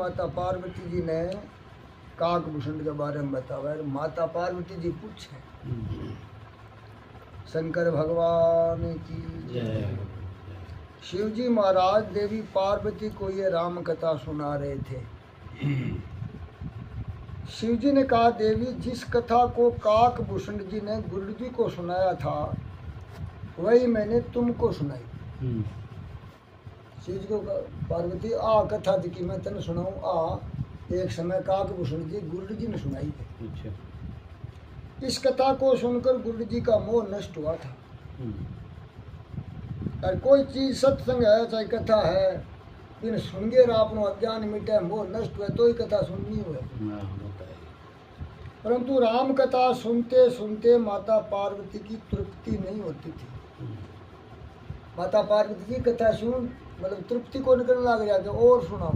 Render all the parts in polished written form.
माता पार्वती जी ने काकभूषण के बारे में बतावा। माता पार्वती जी पूछे शंकर भगवान की जय। शिव जी महाराज देवी पार्वती को ये राम कथा सुना रहे थे। शिव जी ने कहा, देवी जिस कथा को काकभूषण जी ने गुरु जी को सुनाया था वही मैंने तुमको सुनाई। शिव जी को पार्वती आ कथा थी कि मैं तेने सुनाऊं आ, एक समय काकभूषण जी गुरु जी ने सुनाई थी। अच्छा। इस कथा को सुनकर गुरु जी का मोह नष्ट हुआ था। और कोई चीज सत्संग है चाहे कथा है, इन सुनगे अपनो अज्ञान मिटे मोह नष्ट हुए तो ही कथा सुननी हुए। परंतु राम कथा सुनते सुनते माता पार्वती की तृप्ति नहीं होती थी। माता पार्वती की कथा सुन मतलब तृप्ति को निकलने लग गया कि और सुनाओ।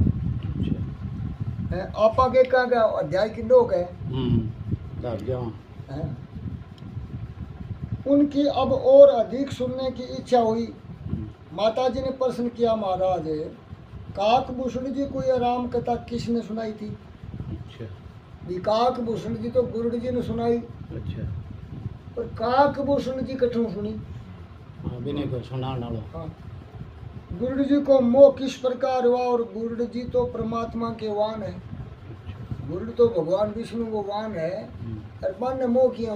आपा के कहा गया अध्याय की लोग है उनकी अब और अधिक सुनने की इच्छा हुई। माता जी ने प्रश्न किया, महाराज काकभूषण जी को यह राम कथा किसने सुनाई थी? अच्छा। काकभूषण जी तो गुरु जी ने सुनाई। अच्छा। पर काकभूषण जी कठों सुनी? बिना को सुनाना लो। हाँ। गुरु जी को मोह किस प्रकार हुआ? और गुरु जी तो परमात्मा के वाहन है। गुरु तो भगवान विष्णु को वाहन है और मन ने मोह किया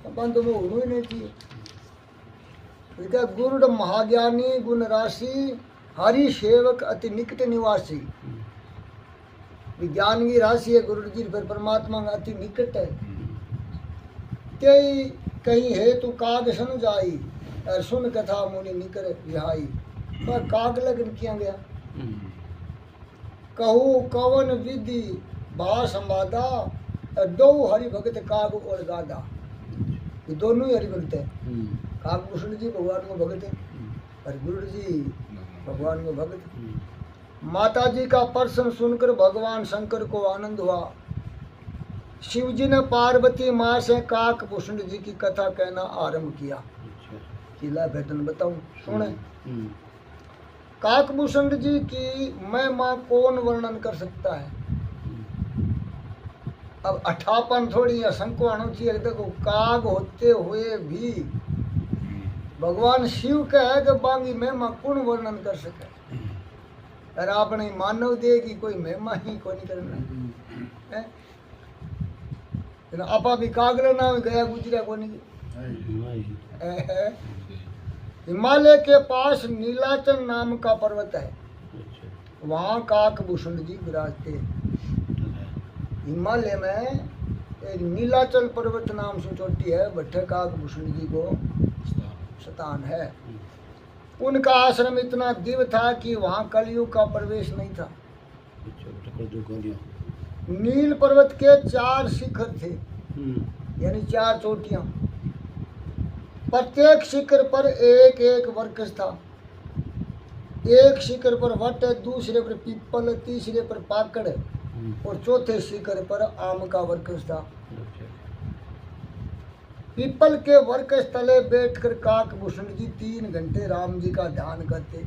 अपन तो मोह होना ही नहीं चाहिए। गुरु महाज्ञानी गुण राशि हरि सेवक अति निकट निवासी। विज्ञान की राशि है गुरु जी पर परमात्मा का अति निकट है। कई कहीं है तू काग सन जाई और सुन कथा मुनि निकर रिहाई। पर काग लगन किया गया कहू कवन विधि भा संवादा दो हरि भगत काग और गादा। ये दोनों ही हरि भगत है। काकभूषण जी भगवान को भगत है और गुरु जी भगवान को भगत है। माता जी का प्रश्न सुनकर भगवान शंकर को आनंद हुआ। शिव जी ने पार्वती माँ से काकभूषण जी की कथा कहना आरंभ किया। किला भेदन बताऊं सुने। काकभूषण जी की महिमा कौन वर्णन कर सकता है? अब अठापन थोड़ी है, संको आना चाहिए। देखो काग होते हुए भी भगवान शिव का है कि बांगी महिमा कौन वर्णन कर सके? और आपने मानव दे की कोई महिमा ही कोई नहीं करना है। आपा भी कागल नाम गया गुजरा को नहीं। हिमालय के पास नीलाचल नाम का पर्वत है, वहाँ काकभूषण जी विराजते। हिमालय में एक नीलाचल पर्वत नाम से चोटी है, भट्टे काकभूषण जी को स्थान है। उनका आश्रम इतना दिव्य था कि वहाँ कलयुग का प्रवेश नहीं था। नील पर्वत के 4 शिखर थे, यानी 4 चोटियां। प्रत्येक शिखर पर एक एक वृक्ष था। एक शिखर पर वट, दूसरे पर पीपल, तीसरे पर पाकड़ और चौथे शिखर पर आम का वृक्ष था। पीपल के वृक्ष तले बैठकर काकभूषण जी 3 घंटे राम जी का ध्यान करते।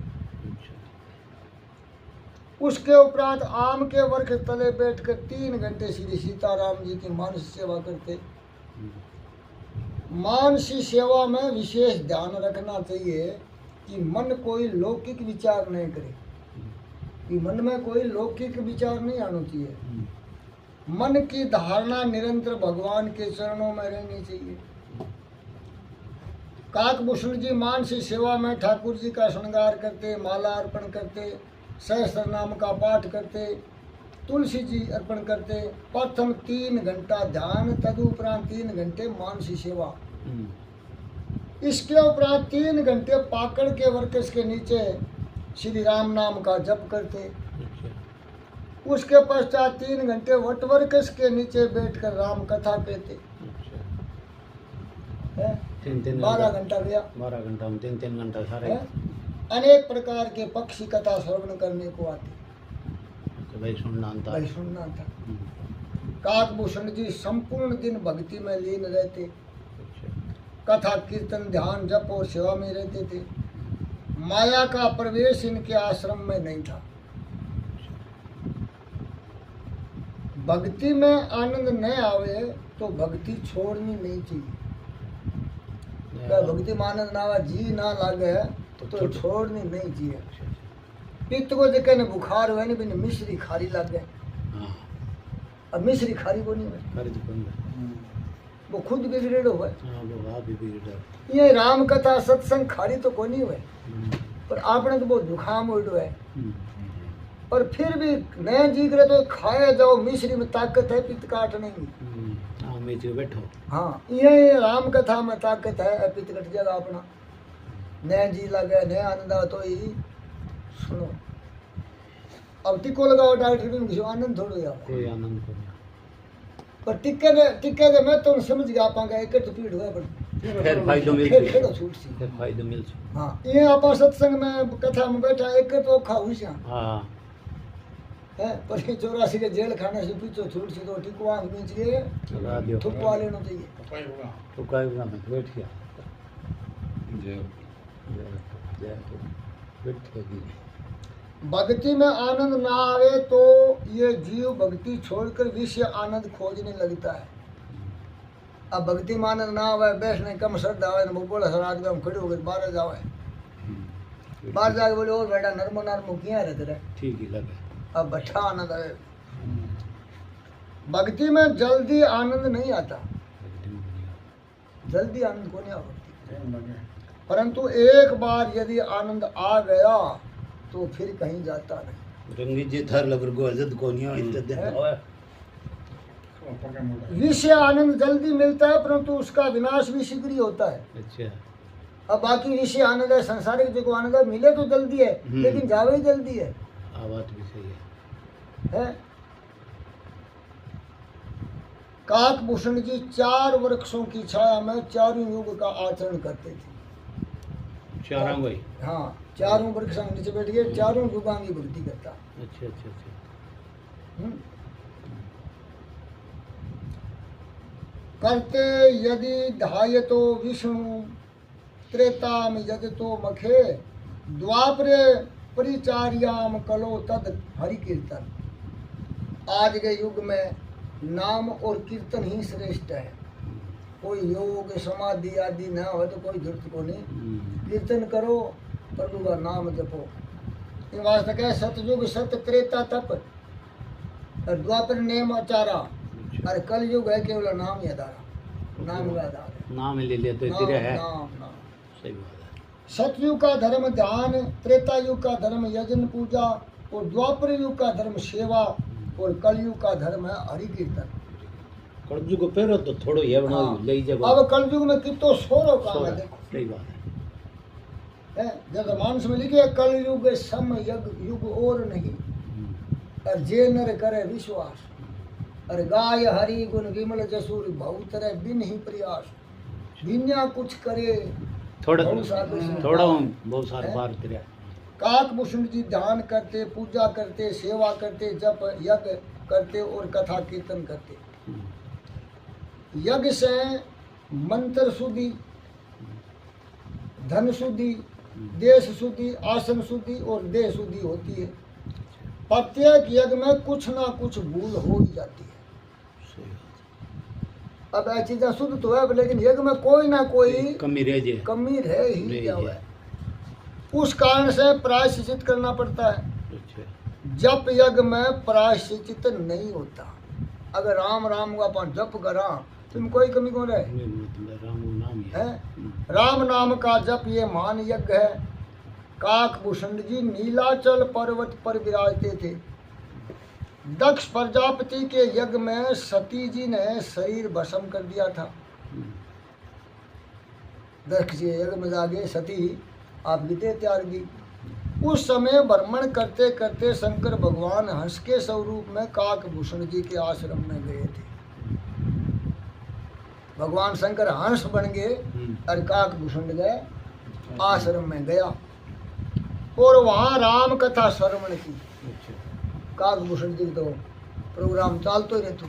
उसके उपरांत आम के वृक्ष तले बैठकर 3 घंटे श्री सीताराम जी की मानस सेवा करते। मानसी सेवा में विशेष ध्यान रखना चाहिए कि मन कोई लौकिक विचार नहीं करे, कि मन में कोई लौकिक विचार नहीं आना चाहिए। मन की धारणा निरंतर भगवान के चरणों में रहनी चाहिए। काकभूषण जी मानसी सेवा में ठाकुर जी का श्रृंगार करते, माला अर्पण करते, सहस्त्र नाम का पाठ करते, तुलसी जी अर्पण करते। प्रथम 3 घंटा ध्यान, तदुपरांत 3 घंटे मानसी सेवा। इसके उपरांत 3 घंटे पाकड़ के वृक्ष के नीचे श्री राम नाम का जप करते। उसके पश्चात 3 घंटे वट वृक्ष के नीचे बैठकर राम कथा कहते। 12 घंटा गया। 12 घंटा में 3 घंटा सारे। अनेक प्रकार के पक्षी कथा श्रवण करने को आते। भाई सुनना था। काकभूषण जी संपूर्ण दिन भक्ति में लीन रहते। कथा कीर्तन ध्यान जप और सेवा में रहते थे। माया का प्रवेश इनके आश्रम में नहीं था। भक्ति में आनंद न आवे तो भक्ति छोड़नी नहीं चाहिए। भक्ति में आनंद ना आवे, जी ना लागे तो छोड़नी नहीं चाहिए। पित्त को जो कहने बुखार हुए नहीं, बिन मिश्री खारी लग गए। अब मिश्री खारी को नहीं हुए, वो खुद बिगड़े हुए। ये राम कथा सत्संग खारी तो को नहीं हुए, पर आपने तो बहुत जुखाम उड़ है। पर फिर भी नए जी करे तो खाए जाओ, मिश्री में ताकत है, पित्त काट नहीं। बैठो। हाँ, ये राम कथा में ताकत है, पित्त कट जाएगा अपना। नए जी लगे, नए आनंद आओ तो ही सुनो। अब टिक्को लगाओ डॉक्टर भी किसी आनंद थोड़ा जाओ, कोई आनंद को नहीं। पर टिक्के दे मैं तो समझ गया पांगा एक तो पीड़ हुआ, पर फिर फायदा मिल फिर छूट सी। फिर फायदा मिल। हाँ, ये आप सत्संग में कथा में बैठा एक तो खा हुई सा हाँ है, पर ये 84 के जेल खाने से पीछे छूट सी तो टिक्को आंख बीच लिए लगा दियो, थुपवा लेना चाहिए। तो काय में बैठ गया जय बैठ गई। भक्ति में आनंद ना आवे तो ये जीव भक्ति छोड़कर विषय आनंद खोजने लगता है। अब भक्ति में आनंद ना आवे, बैठने कम श्रद्धा आवे, वो बोला सर आदमी हम खड़े होकर बाहर जावे, बाहर जाके बोले और बेटा नरमो नरमो किया रहते रहे, ठीक ही लगे। अब अच्छा आनंद आवे। भक्ति में जल्दी आनंद नहीं आता, जल्दी आनंद को नहीं आता, परंतु एक बार यदि आनंद आ गया तो फिर कहीं जाता नहीं। रंगी जी थर लगर को इज्जत को नहीं इज्जत दे। विषय आनंद जल्दी मिलता है, परंतु उसका विनाश भी शीघ्र ही होता है। अच्छा। अब बाकी विषय आनंद है, संसारिक जो आनंद है मिले तो जल्दी है, लेकिन जावे ही जल्दी है। बात भी सही है? काकभूषण जी 4 वृक्षों की छाया में चारों युग का आचरण करते थे। चारों भाई। हाँ, चारों वृक्षों के नीचे बैठ गए, चारों युगांगी भक्ति करता। अच्छा अच्छा अच्छा। करते यदि ध्यायतो विष्णु त्रेताम यजतो मखे द्वापरे परिचार्याम कलो तद हरि कीर्तन। आज के युग में नाम और कीर्तन ही श्रेष्ठ है। कोई योग समाधि आदि ना हो तो कोई जरूरत को नहीं, कीर्तन करो, प्रभु का नाम जपो। इन वास्ते कहे सतयुग सत त्रेता तप और द्वापर नेम आचारा, और कल युग है केवल नाम याद आ रहा, नाम याद आ रहा, नाम ले ले तो तेरे है। नाम नाम सही बात है। सतयुग का धर्म ध्यान, त्रेता युग का धर्म यजन पूजा, और द्वापर युग का धर्म सेवा, और कलयुग का धर्म है हरि कीर्तन। कलयुग को पहले तो थोड़ो ये बना ले जब अब कलयुग में कितो सोरो काम है, देखो। सही बात है जब मानस में लिखे कलयुग सम युग और नहीं, और जे नर करे विश्वास, और गाय हरि गुण विमल जसूर बहुत तरह बिन ही प्रयास, बिना कुछ करे थोड़ा बहुत सारे बार तेरे। काकभूषण जी ध्यान करते, पूजा करते, सेवा करते, जप यज्ञ करते और कथा कीर्तन करते। यज्ञ से मंत्र शुद्धि, धन शुद्धि, देश शुद्धि, आसन शुद्धि और देह शुद्धि होती है। प्रत्येक यज्ञ में कुछ ना कुछ भूल हो ही जाती है। अब ऐसी चीजें शुद्ध तो है, लेकिन यज्ञ में कोई ना कोई कमी रह ही जाए, उस कारण से प्रायश्चित करना पड़ता है। जप यज्ञ में प्रायश्चित नहीं होता। अगर राम राम का अपन जप करा तुम कोई कमी कौन रहे है। राम नाम का जप ये महान यज्ञ है। काकभूषण जी नीलाचल पर्वत पर विराजते थे। दक्ष प्रजापति के यज्ञ में सती जी ने शरीर भस्म कर दिया था। दक्ष जी यज्ञ में जाके सती आप गीते त्याग दी। उस समय भ्रमण करते करते शंकर भगवान हंस के स्वरूप में काकभूषण जी के आश्रम में गए थे। भगवान शंकर हंस बन गए और काकभूषण गए आश्रम में गया और वहाँ राम कथा श्रवण की। काकभूषण जी तो प्रोग्राम चलते रहते।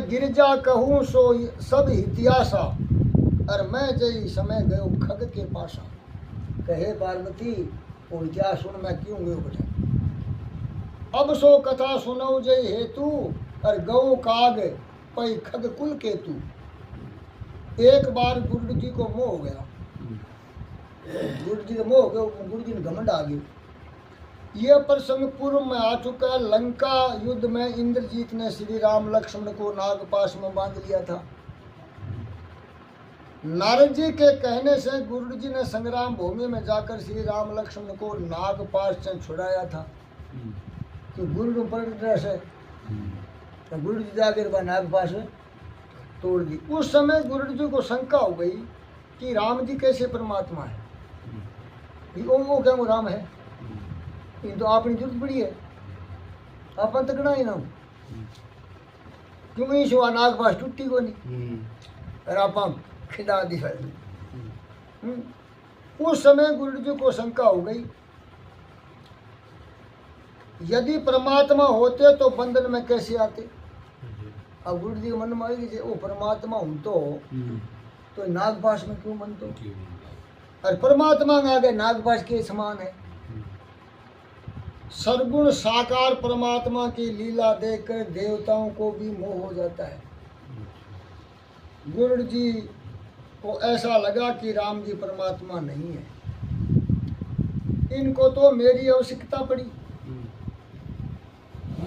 गिरजा कहूँ सो सब इतिहासा, और मैं जय समय गयो खग के पासा। कहे पार्वती वो इतिहास सुन मैं क्यों गयो बेटा। अब सो कथा सुनौ जय हेतु और गौ काग पै खग कुल केतु। एक बार गुरु जी को मोह हो गया, गुरु जी का मोह हो गया, गुरु जी ने घमंड आ गई। यह प्रसंग पूर्व में आ चुका है। लंका युद्ध में इंद्रजीत ने श्री राम लक्ष्मण को नागपाश में बांध लिया था। नारद जी के कहने से गुरु जी ने संग्राम भूमि में जाकर श्री राम लक्ष्मण को नागपाश से छुड़ाया था। तो गुरु पर से तो गुरु जी जाकर नागपाश तोड़ दी। उस समय गुरु जी को शंका हो गई कि राम जी कैसे परमात्मा है, वो क्या वो राम है, ये तो आपने जरूरत पड़ी है, अपन तकड़ा ही ना हो क्यों ही शुआ नागपाश टूटी को नहीं और आप खिला दी है। उस समय गुरु जी को शंका हो गई, यदि परमात्मा होते तो बंधन में कैसे आते। अब गुरु जी के मन में आई कि वो परमात्मा हूं तो नागपाश में क्यों मन तो, और परमात्मा में आगे नागपाश के समान है। सर्वगुण साकार परमात्मा की लीला देखकर देवताओं को भी मोह हो जाता है। गुरु जी को ऐसा लगा कि राम जी परमात्मा नहीं है, इनको तो मेरी आवश्यकता पड़ी।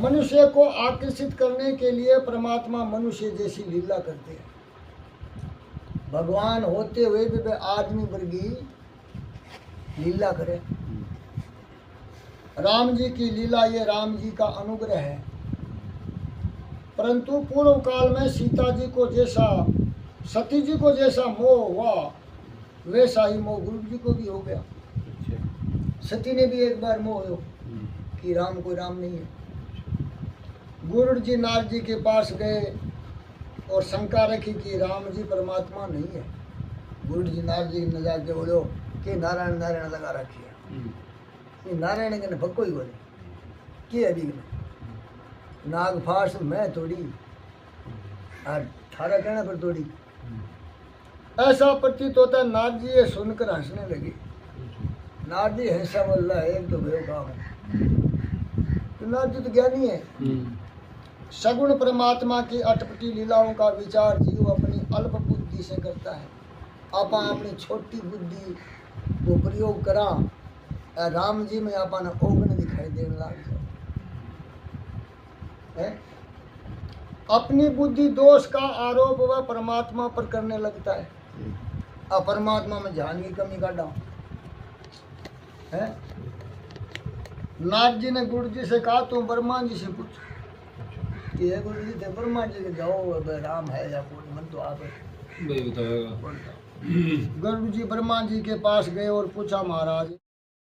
मनुष्य को आकर्षित करने के लिए परमात्मा मनुष्य जैसी लीला करते हैं। भगवान होते हुए भी वे आदमी वर्गी लीला करे। राम जी की लीला ये राम जी का अनुग्रह है। परंतु पूर्व काल में सीता जी को जैसा, सती जी को जैसा मोह हुआ वैसा ही मोह गुरु जी को भी हो गया। सती ने भी एक बार मोह हो कि राम कोई राम नहीं है। गुरु जी नारद जी के पास गए और शंका रखी कि राम जी परमात्मा नहीं है। गुरु जी नारद जी ने जाके बोलो कि नारायण नारायण लगा रखी है, नारायण के पक्को ही बोले कि अभी नागपाश मैं तोड़ी और थारा कहना पर तोड़ी। ऐसा प्रतीत होता है। नारद जी ये सुनकर हंसने लगे। नारद जी हंसा बोल रहा है, एक तो भय काम है, तो नारद जी तो ज्ञानी है। सगुण परमात्मा की अटपटी लीलाओं का विचार जीव अपनी अल्प बुद्धि से करता है। आप अपनी छोटी बुद्धि को प्रयोग करा, राम जी में अपन ओगन दिखाई देने लग जाए। अपनी बुद्धि दोष का आरोप वह परमात्मा पर करने लगता है। अब परमात्मा में ध्यान की कमी काटा है। नारद जी ने गुरु जी से कहा तुम ब्रह्मा जी से पूछ कि हे गुरु जी थे ब्रह्मा जी के जाओ अब राम है या कोई मन तो आप बताएगा। गुरु जी ब्रह्मा जी के पास गए और पूछा महाराज